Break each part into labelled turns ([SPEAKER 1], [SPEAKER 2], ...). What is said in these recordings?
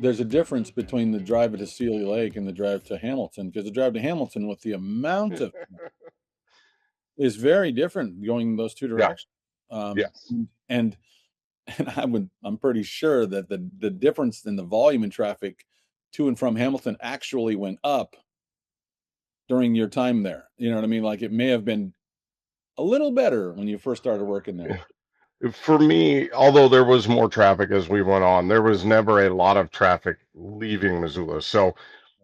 [SPEAKER 1] There's a difference between the drive to Sealy Lake and the drive to Hamilton, because the drive to Hamilton with the amount of is very different going those two
[SPEAKER 2] Yeah.
[SPEAKER 1] directions.
[SPEAKER 2] Yes.
[SPEAKER 1] And I'm pretty sure that the difference in the volume in traffic to and from Hamilton actually went up during your time there. You know what I mean? Like it may have been a little better when you first started working there.
[SPEAKER 2] For me, although there was more traffic as we went on, there was never a lot of traffic leaving Missoula. So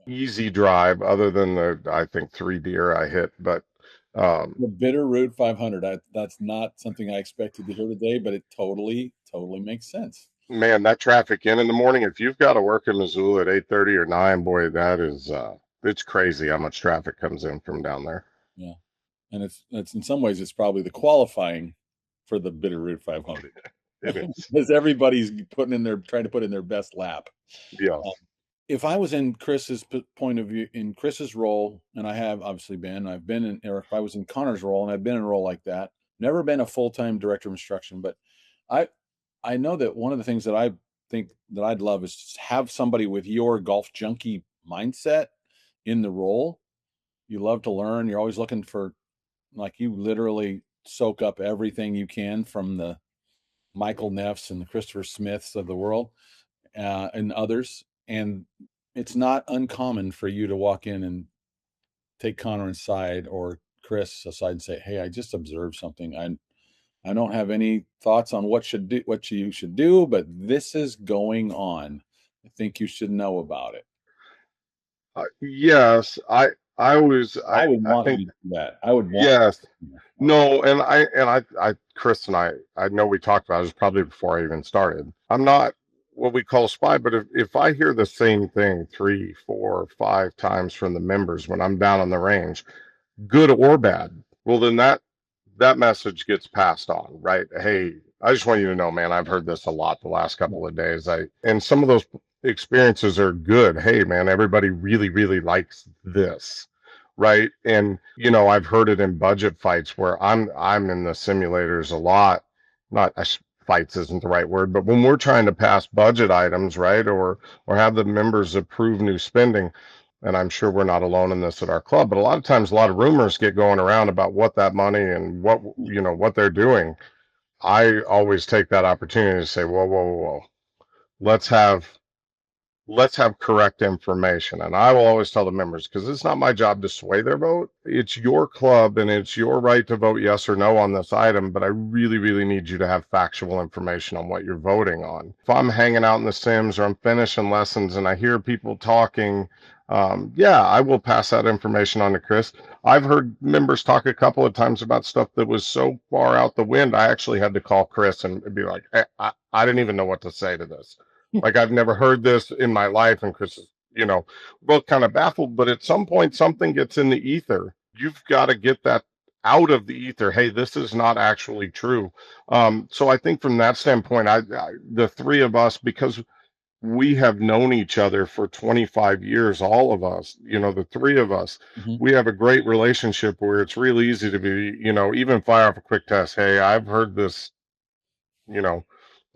[SPEAKER 2] easy drive, other than the, I think, 3 deer I hit. But
[SPEAKER 1] The Bitterroot 500, that's not something I expected to hear today, but it totally makes sense.
[SPEAKER 2] man, that traffic in the morning, if you've got to work in Missoula at 8:30 or 9, boy, that is it's crazy how much traffic comes in from down there.
[SPEAKER 1] Yeah. And it's in some ways it's probably the qualifying for the Bitterroot 500.
[SPEAKER 2] It is.
[SPEAKER 1] Because everybody's trying to put in their best lap.
[SPEAKER 2] Yes.
[SPEAKER 1] If I was in Chris's point of view, in Chris's role, and I have obviously I've been in, or if I was in Connor's role and I've been in a role like that, never been a full-time director of instruction, but I know that one of the things that I think that I'd love is to have somebody with your golf junkie mindset in the role. You love to learn. You're always looking for, like, you literally soak up everything you can from the Michael Neffs and the Christopher Smiths of the world, and others. And it's not uncommon for you to walk in and take Connor aside or Chris aside and say, "Hey, I just observed something. I don't have any thoughts on what you should do, but this is going on. I think you should know about it."
[SPEAKER 2] Yes, I would
[SPEAKER 1] want
[SPEAKER 2] think
[SPEAKER 1] you to do that. I would want.
[SPEAKER 2] yes. No, and Chris and I know we talked about it, it was probably before I even started. I'm not what we call spy, but if I hear the same thing 3, 4, 5 times from the members when I'm down on the range, good or bad, well then that message gets passed on, right? Hey, I just want you to know, man, I've heard this a lot the last couple of days. And some of those experiences are good. Hey, man, everybody really, really likes this, right? And I've heard it in budget fights where I'm in the simulators a lot. Not fights isn't the right word, but when we're trying to pass budget items, right, or have the members approve new spending, and I'm sure we're not alone in this at our club, but a lot of times a lot of rumors get going around about what that money and what they're doing. I always take that opportunity to say, whoa, whoa, whoa, whoa. Let's have correct information. And I will always tell the members, because it's not my job to sway their vote. It's your club and it's your right to vote yes or no on this item. But I really, really need you to have factual information on what you're voting on. If I'm hanging out in the Sims or I'm finishing lessons and I hear people talking, yeah, I will pass that information on to Chris. I've heard members talk a couple of times about stuff that was so far out the wind, I actually had to call Chris and be like, hey, I didn't even know what to say to this. Like, I've never heard this in my life. And Chris, both kind of baffled. But at some point, something gets in the ether. You've got to get that out of the ether. Hey, this is not actually true. So I think from that standpoint, the three of us, because we have known each other for 25 years, all of us, the three of us, we have a great relationship where it's really easy to be, even fire off a quick test. Hey, I've heard this,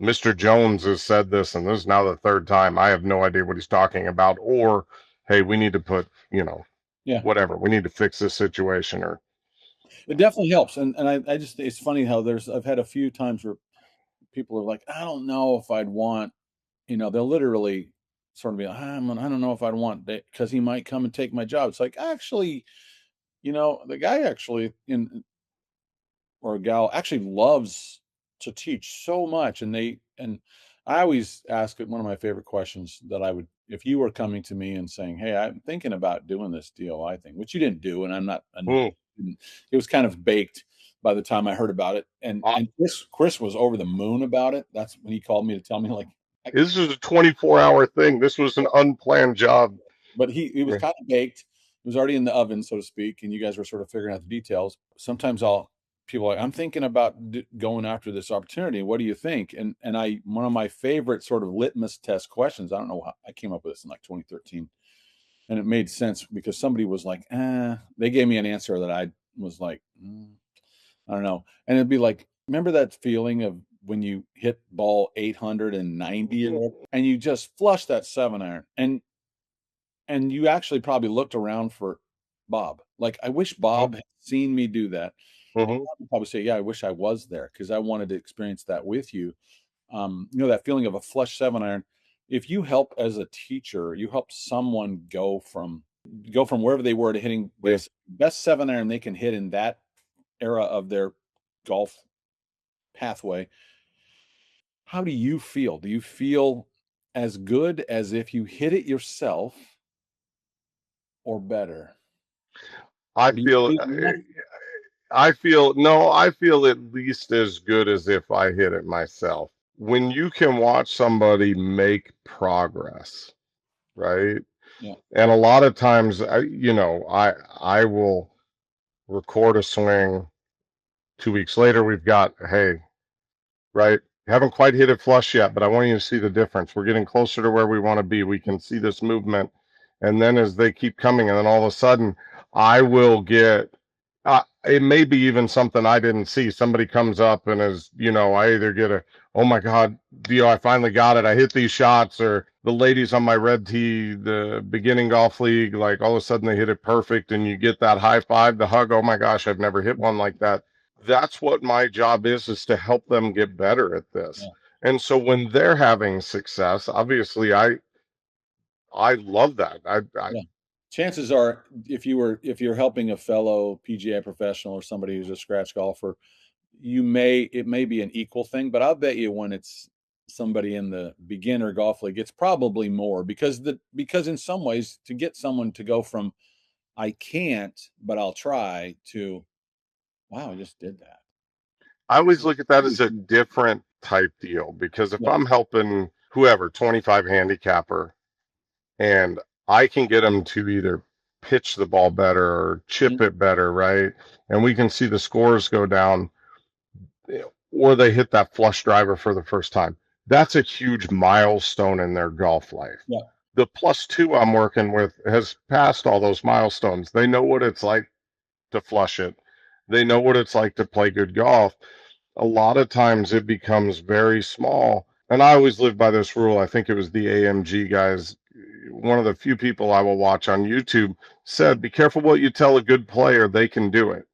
[SPEAKER 2] Mr. Jones has said this, and this is now the third time. I have no idea what he's talking about. Or, hey, we need to put, whatever. We need to fix this situation. Or
[SPEAKER 1] it definitely helps. And I just, it's funny how I've had a few times where people are like, I don't know if I'd want, they'll literally sort of be like, I don't know if I'd want that because he might come and take my job. It's like, actually, the guy actually or a gal actually loves to teach so much. And I always ask it. One of my favorite questions that I would, if you were coming to me and saying, hey, I'm thinking about doing this deal, I think, which you didn't do. And I'm not, it was kind of baked by the time I heard about it. And Chris was over the moon about it. That's when he called me to tell me, like,
[SPEAKER 2] this is a 24-hour thing. This was an unplanned job.
[SPEAKER 1] But it was kind of baked. It was already in the oven, so to speak. And you guys were sort of figuring out the details. Sometimes people are like, I'm thinking about going after this opportunity. What do you think? And one of my favorite sort of litmus test questions, I don't know how I came up with this in like 2013. And it made sense because somebody was like, they gave me an answer that I was like, I don't know. And it'd be like, remember that feeling of when you hit ball 890 and you just flush that 7-iron, and you actually probably looked around for Bob. Like, I wish Bob had seen me do that. And
[SPEAKER 2] Mm-hmm.
[SPEAKER 1] Bob would probably say, yeah, I wish I was there because I wanted to experience that with you. That feeling of a flush 7-iron. If you help as a teacher, you help someone go from wherever they were to hitting the best 7-iron they can hit in that era of their golf pathway. How do you feel? Do you feel as good as if you hit it yourself or better?
[SPEAKER 2] I
[SPEAKER 1] Or do you
[SPEAKER 2] feel,
[SPEAKER 1] feel nothing?
[SPEAKER 2] no, I feel at least as good as if I hit it myself. When you can watch somebody make progress, right?
[SPEAKER 1] Yeah.
[SPEAKER 2] And a lot of times, I will record a swing. 2 weeks later, we've got, hey, right? Haven't quite hit it flush yet, but I want you to see the difference. We're getting closer to where we want to be. We can see this movement. And then as they keep coming, and then all of a sudden, I will get, it may be even something I didn't see. Somebody comes up and I either get oh my God, I finally got it. I hit these shots, or the ladies on my red tee, the beginning golf league, like all of a sudden they hit it perfect and you get that high five, the hug. Oh my gosh, I've never hit one like that. That's what my job is to help them get better at this.
[SPEAKER 1] Yeah.
[SPEAKER 2] And so when they're having success, obviously I love that.
[SPEAKER 1] Yeah. Chances are, if you're helping a fellow PGA professional or somebody who's a scratch golfer, it may be an equal thing, but I'll bet you when it's somebody in the beginner golf league, it's probably more because in some ways to get someone to go from I can't, but I'll try to wow, I just did that.
[SPEAKER 2] I always look at that as a different type deal, because if
[SPEAKER 1] Yeah.
[SPEAKER 2] I'm helping whoever, 25 handicapper, and I can get them to either pitch the ball better or chip
[SPEAKER 1] Mhm.
[SPEAKER 2] it better, right? And we can see the scores go down, or they hit that flush driver for the first time. That's a huge milestone in their golf life.
[SPEAKER 1] Yeah.
[SPEAKER 2] The +2 I'm working with has passed all those milestones. They know what it's like to flush it. They know what it's like to play good golf. A lot of times it becomes very small. And I always live by this rule. I think it was the AMG guys. One of the few people I will watch on YouTube said, be careful what you tell a good player, they can do it.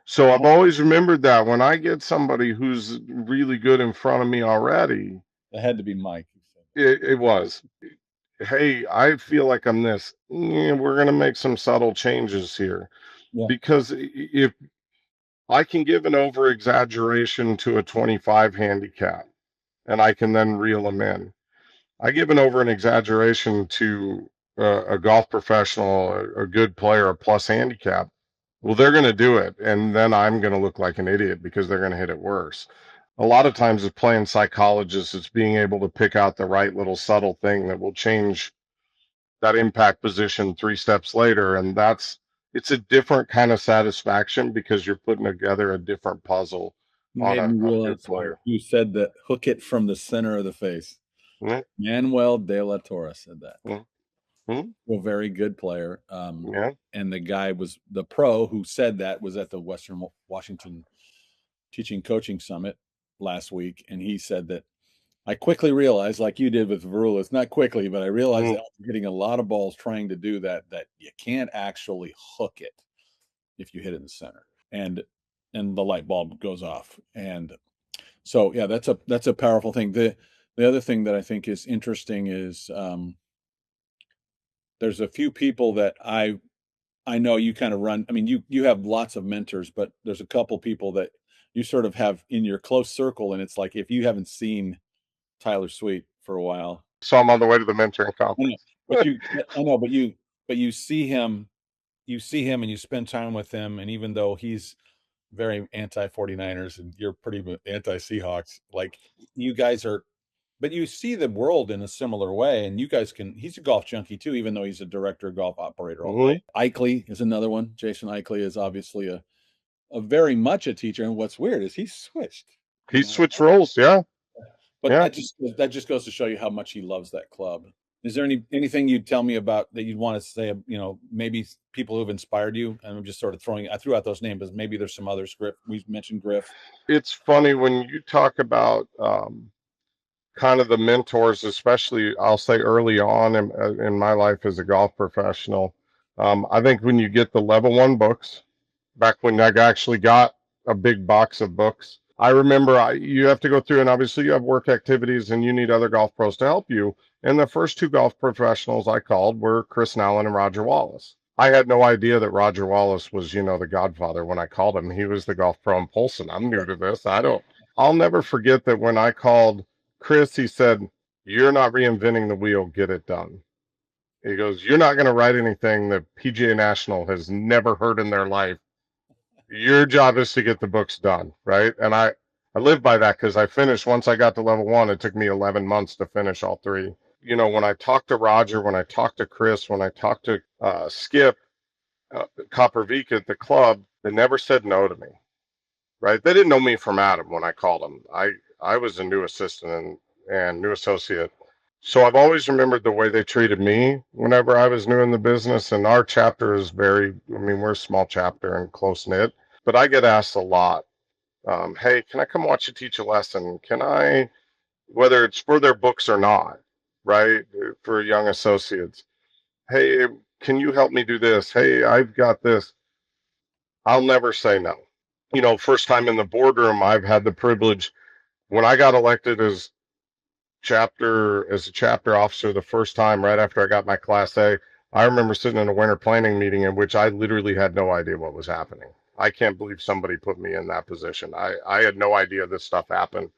[SPEAKER 2] So I've always remembered that when I get somebody who's really good in front of me already,
[SPEAKER 1] It had to be Mike.
[SPEAKER 2] it was, hey, I feel like I'm this. We're going to make some subtle changes here.
[SPEAKER 1] Yeah.
[SPEAKER 2] Because if I can give an over exaggeration to a 25 handicap and I can then reel them in, I give an over an exaggeration to a golf professional, a good player, a plus handicap. Well, they're going to do it. And then I'm going to look like an idiot because they're going to hit it worse. A lot of times it's playing psychologist. It's being able to pick out the right little subtle thing that will change that impact position 3 steps later. And it's a different kind of satisfaction because you're putting together a different puzzle
[SPEAKER 1] You
[SPEAKER 2] on
[SPEAKER 1] made
[SPEAKER 2] a
[SPEAKER 1] me
[SPEAKER 2] good
[SPEAKER 1] realize
[SPEAKER 2] player.
[SPEAKER 1] who said that hook it from the center of the face.
[SPEAKER 2] Mm-hmm.
[SPEAKER 1] Manuel de la Torre said that.
[SPEAKER 2] Mm-hmm.
[SPEAKER 1] A very good player.
[SPEAKER 2] Yeah.
[SPEAKER 1] And the guy was the pro who said that was at the Western Washington Teaching Coaching Summit last week. And he said that I quickly realized, like you did with Verulis, not quickly, but I realized that
[SPEAKER 2] Mm-hmm.
[SPEAKER 1] I'm hitting a lot of balls trying to do that, that you can't actually hook it if you hit it in the center. And the light bulb goes off. And so yeah, that's a powerful thing. The other thing that I think is interesting is there's a few people that I know you kind of run. I mean, you have lots of mentors, but there's a couple people that you sort of have in your close circle, and it's like if you haven't seen Tyler Sweet for a while,
[SPEAKER 2] So I'm on the way to the mentoring
[SPEAKER 1] I know,
[SPEAKER 2] conference.
[SPEAKER 1] I know, but you see him, and you spend time with him, and even though he's very anti 49ers and you're pretty anti Seahawks, like you guys are, but you see the world in a similar way, and you guys can. He's a golf junkie too, even though he's a director of golf operator all
[SPEAKER 2] Mm-hmm.
[SPEAKER 1] day. Ikley is another one. Jason Ikley is obviously a very much a teacher, and what's weird is he switched. You
[SPEAKER 2] He
[SPEAKER 1] know,
[SPEAKER 2] switched roles. Yeah.
[SPEAKER 1] but
[SPEAKER 2] Yeah.
[SPEAKER 1] that just goes to show you how much he loves that club. Is there anything you'd tell me about that you'd want to say, maybe people who've inspired you? And I'm just sort of I threw out those names, but maybe there's some others. Griff, we mentioned Griff.
[SPEAKER 2] It's funny when you talk about kind of the mentors, especially I'll say early on in my life as a golf professional. I think when you get the level one books, back when I actually got a big box of books, I remember you have to go through, and obviously you have work activities and you need other golf pros to help you. And the first two golf professionals I called were Chris Nallen and Roger Wallace. I had no idea that Roger Wallace was, the godfather when I called him. He was the golf pro in Polson. I'm new to this. I'll never forget that when I called Chris, he said, "You're not reinventing the wheel, get it done." He goes, "You're not going to write anything that PGA National has never heard in their life. Your job is to get the books done," right? And I live by that because I finished, once I got to level one, it took me 11 months to finish all three. When I talked to Roger, when I talked to Chris, when I talked to Skip, Coppervik at the club, they never said no to me, right? They didn't know me from Adam when I called them. I was a new assistant and new associate. So I've always remembered the way they treated me whenever I was new in the business. And our chapter is we're a small chapter and close knit, but I get asked a lot, hey, can I come watch you teach a lesson? Can I, whether it's for their books or not, right? For young associates. Hey, can you help me do this? Hey, I've got this. I'll never say no. First time in the boardroom, I've had the privilege when I got elected as a chapter officer the first time right after I got my Class A. I remember sitting in a winter planning meeting in which I literally had no idea what was happening. I can't believe somebody put me in that position. I had no idea this stuff happened.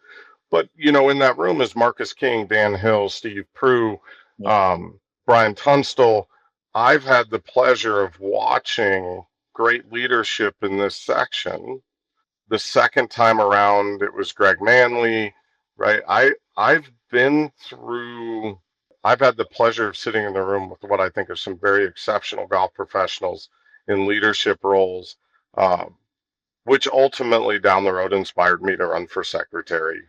[SPEAKER 2] But, in that room is Marcus King, Dan Hill, Steve Prue, Brian Tunstall. I've had the pleasure of watching great leadership in this section. The second time around, it was Greg Manley, right? I've been through, I've had the pleasure of sitting in the room with what I think are some very exceptional golf professionals in leadership roles, which ultimately down the road inspired me to run for secretary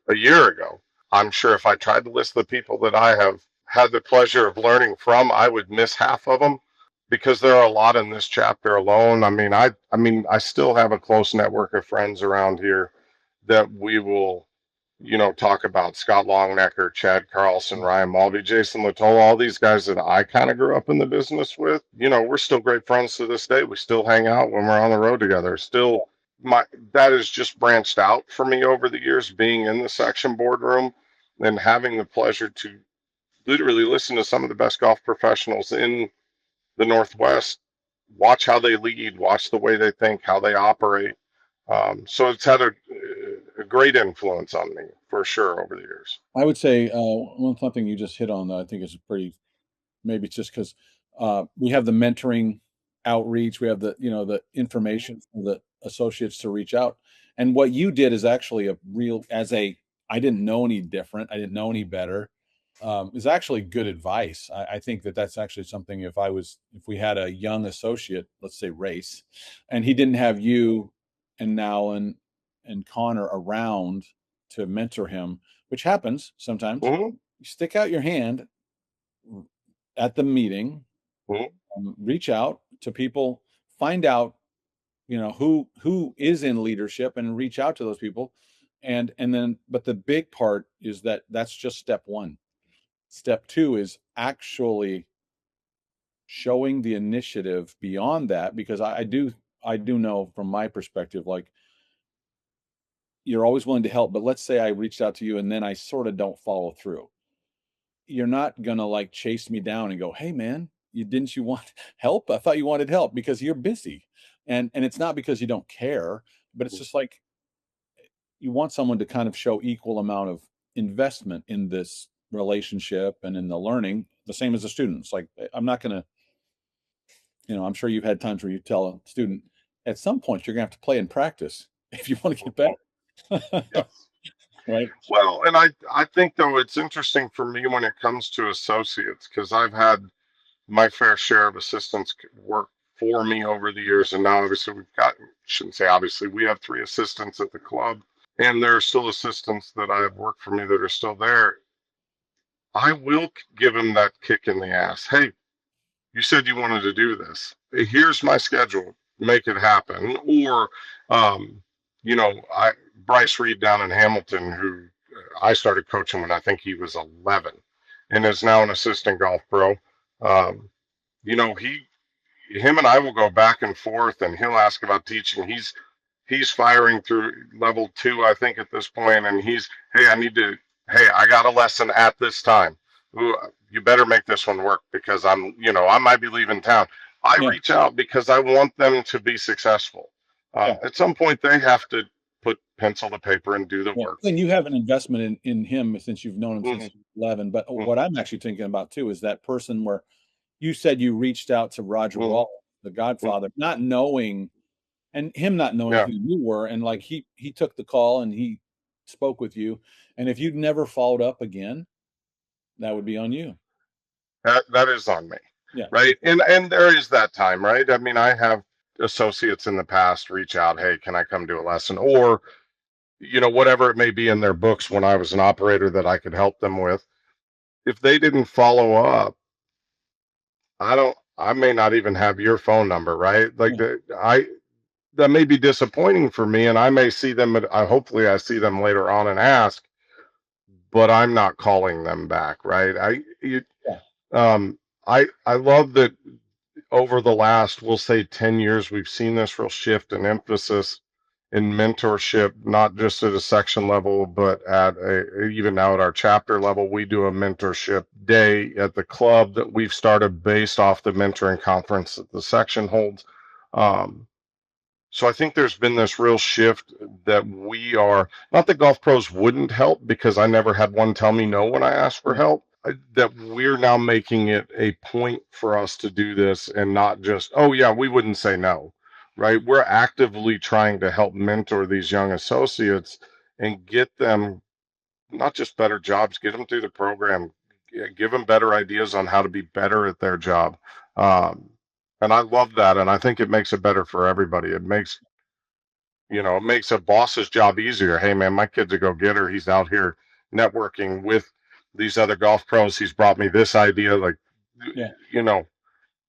[SPEAKER 2] a year ago. I'm sure if I tried to list the people that I have had the pleasure of learning from, I would miss half of them because there are a lot in this chapter alone. I still have a close network of friends around here that we will, talk about. Scott Longnecker, Chad Carlson, Ryan Mulvey, Jason Latola, all these guys that I kind of grew up in the business with. We're still great friends to this day. We still hang out when we're on the road together. Still, that has just branched out for me over the years, being in the section boardroom and having the pleasure to literally listen to some of the best golf professionals in the Northwest, watch how they lead, watch the way they think, how they operate. So it's had a great influence on me for sure over the years.
[SPEAKER 1] I would say something you just hit on that I think is maybe it's just because we have the mentoring outreach, we have the information for the associates to reach out. And what you did is actually I didn't know any different, I didn't know any better. Is actually good advice. I think that's actually something if we had a young associate, let's say Race, and he didn't have you and Nowlin and Connor around to mentor him, which happens sometimes.
[SPEAKER 2] Mm-hmm.
[SPEAKER 1] You stick out your hand at the meeting, reach out to people, find out, who is in leadership and reach out to those people. And then, but the big part is that's just step one. Step two is actually showing the initiative beyond that, because I do know from my perspective, like, you're always willing to help, but let's say I reached out to you and then I sort of don't follow through. You're not gonna like chase me down and go, "Hey man, didn't you want help? I thought you wanted help," because you're busy. And it's not because you don't care, but it's just like you want someone to kind of show equal amount of investment in this relationship and in the learning, the same as the students. Like, I'm not gonna, I'm sure you've had times where you tell a student, at some point you're gonna have to play and practice if you want to get better.
[SPEAKER 2] Yes.
[SPEAKER 1] Right.
[SPEAKER 2] Well, and I think though it's interesting for me when it comes to associates because I've had my fair share of assistants work for me over the years, and now obviously shouldn't say obviously, we have 3 assistants at the club, and there are still assistants that I have worked for me that are still there. I will give them that kick in the ass. Hey, you said you wanted to do this. Here's my schedule. Make it happen. Or, um, I Bryce Reed down in Hamilton, who I started coaching when I think he was 11, and is now an assistant golf pro. Um, he him and I will go back and forth, and he'll ask about teaching. He's firing through level 2, I think, at this point, and hey, I got a lesson at this time. Ooh, you better make this one work because I might be leaving town. I
[SPEAKER 1] Yeah.
[SPEAKER 2] reach out because I want them to be successful.
[SPEAKER 1] Yeah.
[SPEAKER 2] At some point, they have to put pencil to paper and do the
[SPEAKER 1] Yeah.
[SPEAKER 2] work.
[SPEAKER 1] And you have an investment in him since you've known him since
[SPEAKER 2] Mm-hmm,
[SPEAKER 1] he was 11. But
[SPEAKER 2] mm-hmm,
[SPEAKER 1] what I'm actually thinking about too is that person where you said you reached out to Roger
[SPEAKER 2] mm-hmm,
[SPEAKER 1] Wall, the Godfather, not knowing, and him not knowing
[SPEAKER 2] yeah.
[SPEAKER 1] who you were, and like he took the call and he spoke with you, and if you'd never followed up again, that would be on you.
[SPEAKER 2] That is on me,
[SPEAKER 1] Yeah.
[SPEAKER 2] right? And there is that time, right? I mean, I have associates in the past reach out, hey, can I come do a lesson? Or, whatever it may be in their books when I was an operator that I could help them with. If they didn't follow up, I may not even have your phone number, right? Like
[SPEAKER 1] Yeah.
[SPEAKER 2] that may be disappointing for me, and I may see them, hopefully I see them later on and ask, but I'm not calling them back, right?
[SPEAKER 1] Yeah.
[SPEAKER 2] Um, I love that over the last, we'll say 10 years, we've seen this real shift in emphasis in mentorship, not just at a section level, but even now at our chapter level. We do a mentorship day at the club that we've started based off the mentoring conference that the section holds. Um, so I think there's been this real shift that we are, not that golf pros wouldn't help, because I never had one tell me no when I asked for
[SPEAKER 1] Yeah.
[SPEAKER 2] help, that we're now making it a point for us to do this and not just, oh yeah, we wouldn't say no, right? We're actively trying to help mentor these young associates and get them not just better jobs, get them through the program, give them better ideas on how to be better at their job. Um, and I love that. And I think it makes it better for everybody. It makes a boss's job easier. Hey man, my kid's a go-getter. He's out here networking with these other golf pros. He's brought me this idea. Like,
[SPEAKER 1] Yeah.
[SPEAKER 2] you know,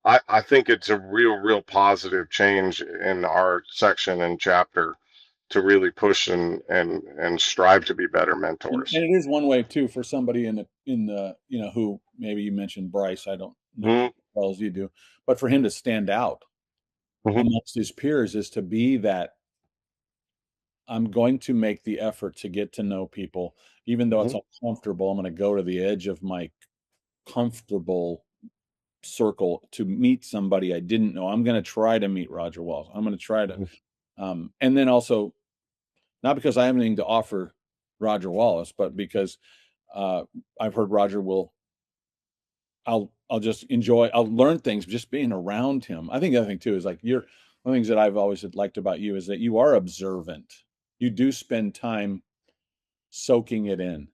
[SPEAKER 2] I think it's a real positive change in our section and chapter to really push and strive to be better mentors.
[SPEAKER 1] And it is one way too for somebody in the who maybe you mentioned Bryce. I don't know
[SPEAKER 2] Mm-hmm,
[SPEAKER 1] as well as you do, but for him to stand out
[SPEAKER 2] mm-hmm,
[SPEAKER 1] amongst his peers is to be that I'm going to make the effort to get to know people, even though it's
[SPEAKER 2] mm-hmm,
[SPEAKER 1] uncomfortable. I'm going to go to the edge of my comfortable circle to meet somebody I didn't know. I'm going to try to meet Roger Walls. I'm going to try to, and then also not because I have anything to offer Roger Wallace, but because uh, I've heard Roger will. I'll just enjoy. I'll learn things just being around him. I think the other thing too is like one of the things that I've always liked about you is that you are observant. You do spend time soaking it in.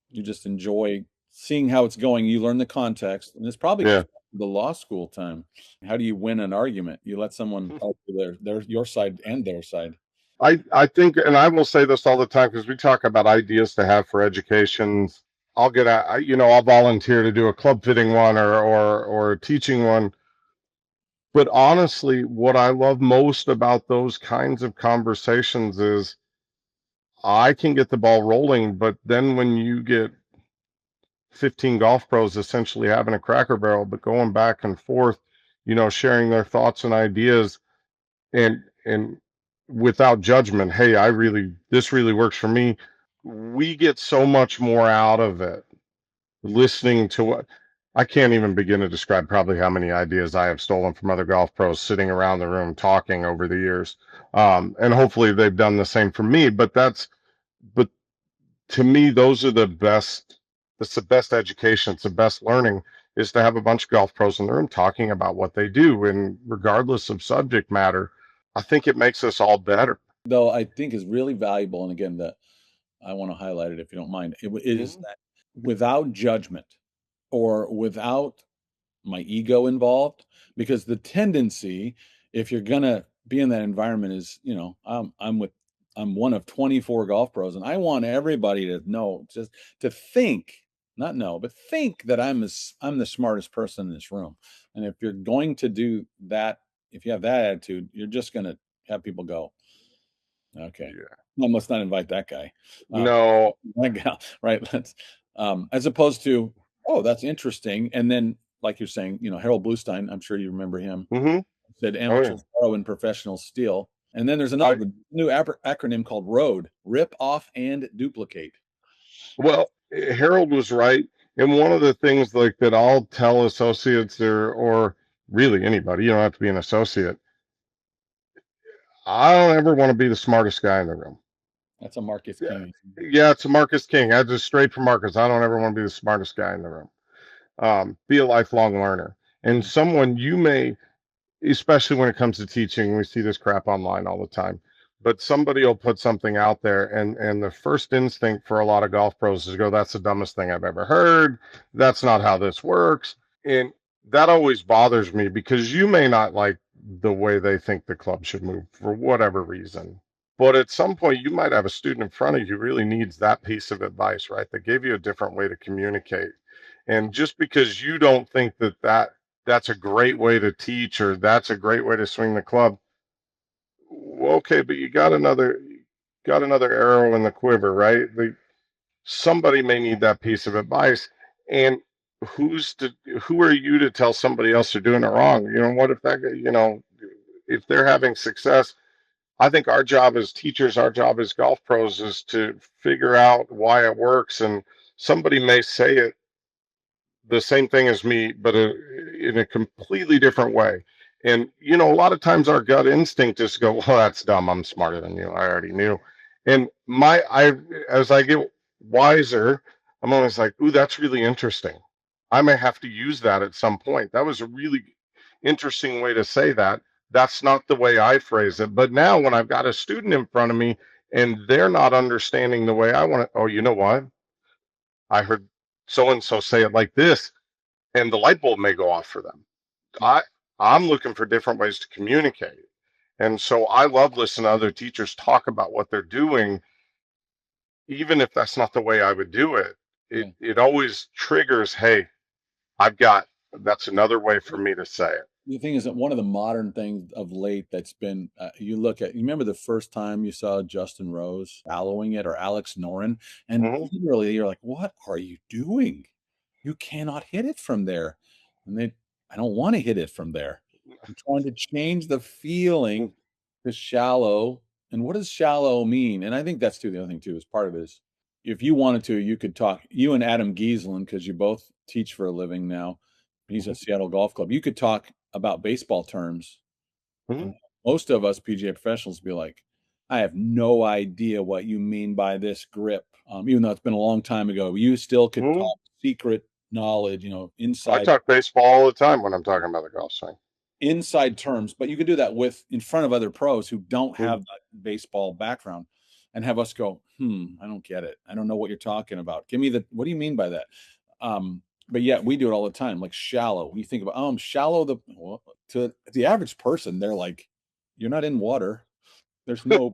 [SPEAKER 1] You just enjoy seeing how it's going. You learn the context, and this probably goes
[SPEAKER 2] yeah.
[SPEAKER 1] back to the law school time. How do you win an argument? You let someone talk to their your side and their side.
[SPEAKER 2] I think, and I will say this all the time because we talk about ideas to have for educations. I'll volunteer to do a club fitting one or a teaching one. But honestly, what I love most about those kinds of conversations is I can get the ball rolling, but then when you get 15 golf pros essentially having a cracker barrel, but going back and forth, sharing their thoughts and ideas and without judgment, hey, this really works for me. We get so much more out of it listening to what I can't even begin to describe probably how many ideas I have stolen from other golf pros sitting around the room talking over the years. And hopefully they've done the same for me. But to me, that's the best education. It's the best learning is to have a bunch of golf pros in the room talking about what they do. And regardless of subject matter, I think it makes us all better.
[SPEAKER 1] Though I think is really valuable, and again, that I want to highlight it if you don't mind. It is
[SPEAKER 2] Mm-hmm.
[SPEAKER 1] that without judgment or without my ego involved, because the tendency, if you're gonna be in that environment, is I'm one of 24 golf pros, and I want everybody to know, just to think. not know, but think that I'm the smartest person in this room. And if you're going to do that, if you have that attitude, you're just going to have people go, okay,
[SPEAKER 2] Yeah.
[SPEAKER 1] well, let's not invite that guy.
[SPEAKER 2] No.
[SPEAKER 1] That gal, right? Let's, as opposed to, oh, that's interesting. And then, like you're saying, Harold Bluestein, I'm sure you remember him,
[SPEAKER 2] Mm-hmm.
[SPEAKER 1] said
[SPEAKER 2] Oh yeah.
[SPEAKER 1] amateurs borrow and professionals steal. And then there's
[SPEAKER 2] I
[SPEAKER 1] another new acronym called ROAD, rip off and duplicate.
[SPEAKER 2] Well, Harold was right. And one of the things like that I'll tell associates there, or really anybody, you don't have to be an associate. I don't ever want to be the smartest guy in the room.
[SPEAKER 1] That's a Marcus
[SPEAKER 2] Yeah,
[SPEAKER 1] King.
[SPEAKER 2] yeah, it's a Marcus King. I just straight from Marcus. I don't ever want to be the smartest guy in the room. Be a lifelong learner. And someone you may, especially when it comes to teaching, we see this crap online all the time. But somebody will put something out there, and the first instinct for a lot of golf pros is to go, "That's the dumbest thing I've ever heard. That's not how this works." And that always bothers me because you may not like the way they think the club should move for whatever reason. But at some point, you might have a student in front of you who really needs that piece of advice, right? That gave you a different way to communicate. And just because you don't think that's a great way to teach or that's a great way to swing the club, okay, but you got another arrow in the quiver, right? Somebody may need that piece of advice, and who are you to tell somebody else they're doing it wrong? What if if they're having success? I think our job as teachers, our job as golf pros is to figure out why it works. And somebody may say it the same thing as me, but in a completely different way. And, a lot of times our gut instinct is to go, well, that's dumb. I'm smarter than you. I already knew. And as I get wiser, I'm always like, ooh, that's really interesting. I may have to use that at some point. That was a really interesting way to say that. That's not the way I phrase it. But now when I've got a student in front of me and they're not understanding the way I want it, oh, you know what? I heard so and so say it like this, and the light bulb may go off for them. I I'm looking for different ways to communicate. And so I love listening to other teachers talk about what they're doing, even if that's not the way I would do it. It
[SPEAKER 1] Yeah.
[SPEAKER 2] it always triggers, hey, I've got that's another way for me to say it.
[SPEAKER 1] The thing is that one of the modern things of late that's been, you remember the first time you saw Justin Rose following it or Alex Noren, and
[SPEAKER 2] Hmm.
[SPEAKER 1] literally you're like, what are you doing? You cannot hit it from there. And I don't want to hit it from there. I'm trying to change the feeling to shallow. And what does shallow mean? And I think that's too, the other thing too, is part of it is if you wanted to, you could talk, you and Adam Giesland, because you both teach for a living now. He's at Seattle Golf Club. You could talk about baseball terms,
[SPEAKER 2] Hmm.
[SPEAKER 1] and most of us PGA professionals be like, I have no idea what you mean by this grip. Even though it's been a long time ago, you still could
[SPEAKER 2] Hmm.
[SPEAKER 1] talk secret knowledge,
[SPEAKER 2] I
[SPEAKER 1] inside
[SPEAKER 2] talk baseball all the time when I'm talking about the golf swing.
[SPEAKER 1] terms, but you can do that with in front of other pros who don't
[SPEAKER 2] Hmm.
[SPEAKER 1] have that baseball background and have us go, I don't get it. I don't know what you're talking about. Give me what do you mean by that? But yeah, we do it all the time, like shallow. You think about, I'm shallow. To the average person, they're like, you're not in water. There's no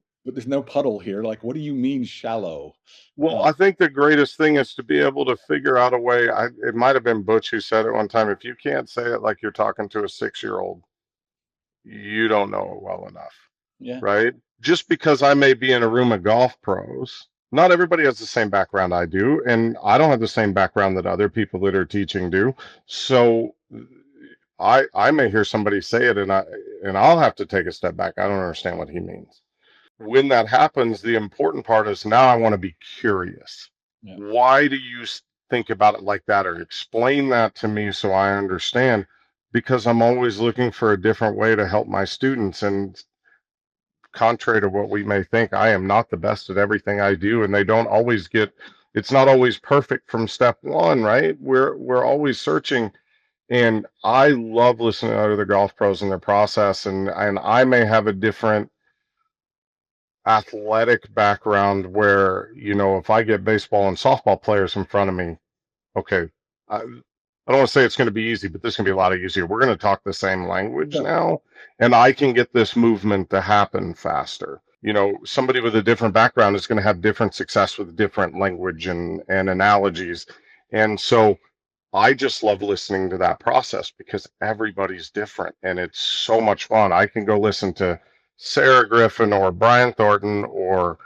[SPEAKER 1] puddle here. Like, what do you mean shallow?
[SPEAKER 2] Well,
[SPEAKER 1] Uh,
[SPEAKER 2] I think the greatest thing is to be able to figure out a way. It might have been Butch who said it one time. If you can't say it like you're talking to a 6-year-old, you don't know it well enough,
[SPEAKER 1] yeah,
[SPEAKER 2] right? Just because I may be in a room of golf pros, not everybody has the same background I do, and I don't have the same background that other people that are teaching do. So I may hear somebody say it, and I'll have to take a step back. I don't understand what he means. When that happens, the important part is now I want to be curious.
[SPEAKER 1] yeah.
[SPEAKER 2] Why do you think about it like that, or explain that to me so I understand? Because I'm always looking for a different way to help my students. And contrary to what we may think, I am not the best at everything I do, and they don't always get. It's not always perfect from step one, right? We're always searching, and I love listening to other golf pros and their process, and I may have a different athletic background where, if I get baseball and softball players in front of me, okay, I don't want to say it's going to be easy, but this can be a lot easier. We're going to talk the same language
[SPEAKER 1] Sure.
[SPEAKER 2] now, and I can get this movement to happen faster. Somebody with a different background is going to have different success with different language and analogies. And so I just love listening to that process because everybody's different and it's so much fun. I can go listen to Sarah Griffin or Brian Thornton or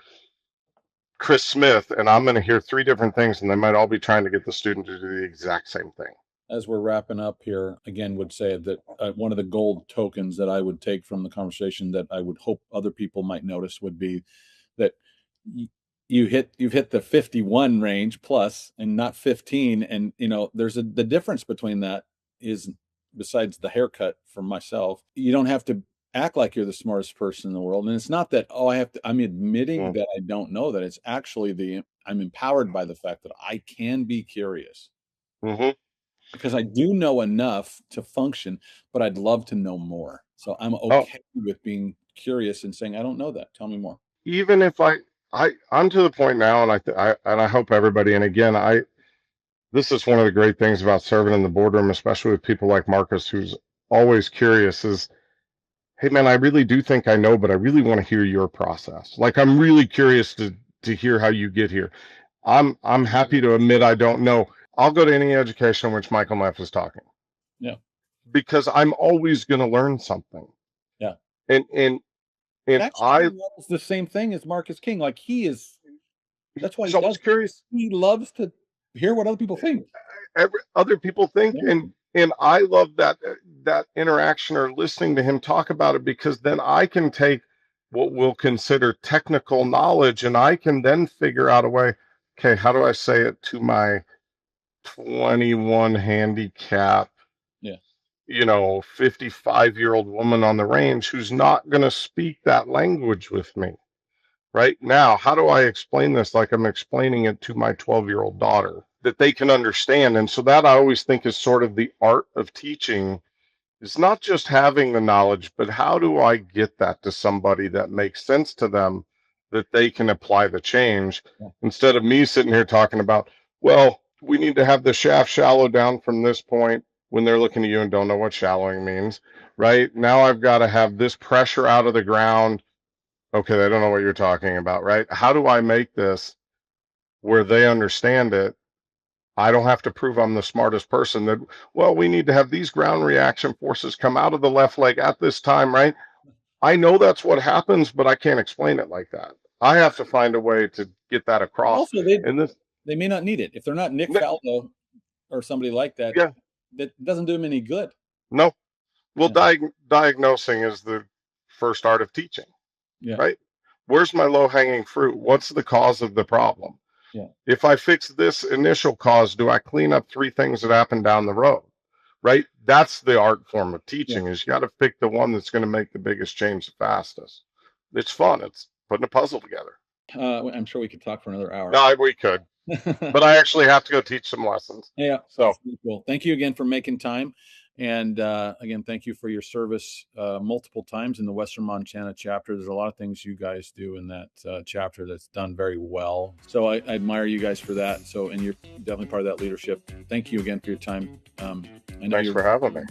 [SPEAKER 2] Chris Smith, and I'm going to hear three different things, and they might all be trying to get the student to do the exact same thing.
[SPEAKER 1] As we're wrapping up here, again, would say that one of the gold tokens that I would take from the conversation that I would hope other people might notice would be that you've hit the 51 range plus and not 15. And, there's the difference between that is, besides the haircut for myself, you don't have to act like you're the smartest person in the world. And it's not that, I'm admitting that I don't know that. It's actually I'm empowered by the fact that I can be curious.
[SPEAKER 2] Mm-hmm.
[SPEAKER 1] Because I do know enough to function, but I'd love to know more. So I'm okay with being curious and saying, I don't know that. Tell me more.
[SPEAKER 2] Even if I'm to the point now, and I hope everybody, and again, this is one of the great things about serving in the boardroom, especially with people like Marcus, who's always curious, is, hey man, I really do think I know, but I really want to hear your process. Like, I'm really curious to hear how you get here. I'm happy to admit I don't know. I'll go to any education in which Michael Neff is talking.
[SPEAKER 1] Yeah.
[SPEAKER 2] Because I'm always going to learn something.
[SPEAKER 1] Yeah.
[SPEAKER 2] And
[SPEAKER 1] actually, it's the same thing as Marcus King. Like, that's why
[SPEAKER 2] he's always curious.
[SPEAKER 1] He loves to hear what other people think.
[SPEAKER 2] Other people think, yeah. And I love that interaction or listening to him talk about it, because then I can take what we'll consider technical knowledge and I can then figure out a way, okay, how do I say it to my 21 handicap, 55-year-old woman on the range who's not going to speak that language with me right now? How do I explain this like I'm explaining it to my 12-year-old daughter that they can understand? And so that I always think is sort of the art of teaching. It's not just having the knowledge, but how do I get that to somebody that makes sense to them, that they can apply the change, instead of me sitting here talking about, well, we need to have the shaft shallow down from this point, when they're looking at you and don't know what shallowing means, right? Now I've got to have this pressure out of the ground. Okay, they don't know what you're talking about, right? How do I make this where they understand it? I don't have to prove I'm the smartest person. That, well, we need to have these ground reaction forces come out of the left leg at this time, right? I know that's what happens, but I can't explain it like that. I have to find a way to get that across.
[SPEAKER 1] Also, they may not need it. If they're not Nick Faldo or somebody like that, that doesn't do them any good.
[SPEAKER 2] No. Well, diagnosing is the first art of teaching, right? Where's my low-hanging fruit? What's the cause of the problem?
[SPEAKER 1] Yeah.
[SPEAKER 2] If I fix this initial cause, do I clean up three things that happen down the road? Right? That's the art form of teaching, is you got to pick the one that's going to make the biggest change the fastest. It's fun. It's putting a puzzle together.
[SPEAKER 1] I'm sure we could talk for another hour.
[SPEAKER 2] No, we could. But I actually have to go teach some lessons.
[SPEAKER 1] Yeah.
[SPEAKER 2] So
[SPEAKER 1] really cool. Thank you again for making time. And again, thank you for your service multiple times in the Western Montana chapter. There's a lot of things you guys do in that chapter that's done very well. So I admire you guys for that. So, and you're definitely part of that leadership. Thank you again for your time.
[SPEAKER 2] Thanks for having me.